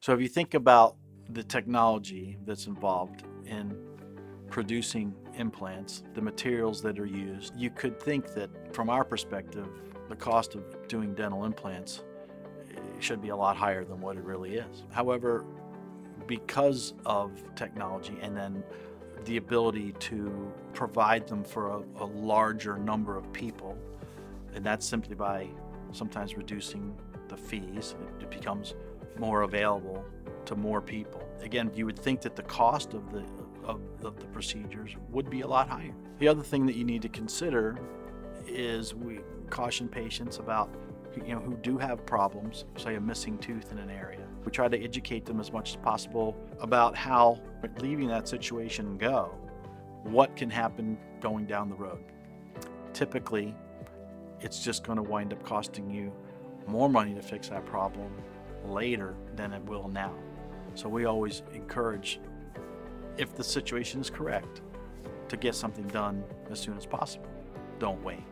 So if you think about the technology that's involved in producing implants, the materials that are used, you could think that from our perspective, the cost of doing dental implants should be a lot higher than what it really is. However, because of technology and then the ability to provide them for a larger number of people, and that's simply by sometimes reducing the fees, it becomes more available to more people. Again, you would think that the cost of the procedures would be a lot higher. The other thing that you need to consider is we caution patients about who do have problems, say a missing tooth in an area. We try to educate them as much as possible about how leaving that situation go, what can happen going down the road. Typically, it's just going to wind up costing you more money to fix that problem later than it will now. So we always encourage, if the situation is correct, to get something done as soon as possible. Don't wait.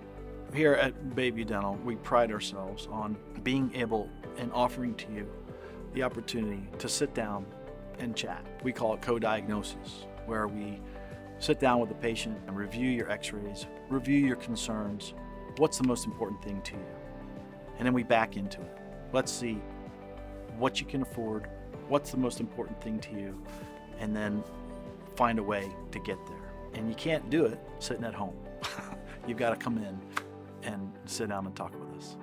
Here at BayView Dental, we pride ourselves on being able and offering to you the opportunity to sit down and chat. We call it co-diagnosis, where we sit down with the patient and review your x-rays, review your concerns, what's the most important thing to you, and then we back into it. Let's see what you can afford, what's the most important thing to you, and then find a way to get there. And you can't do it sitting at home. You've got to come in and sit down and talk with us.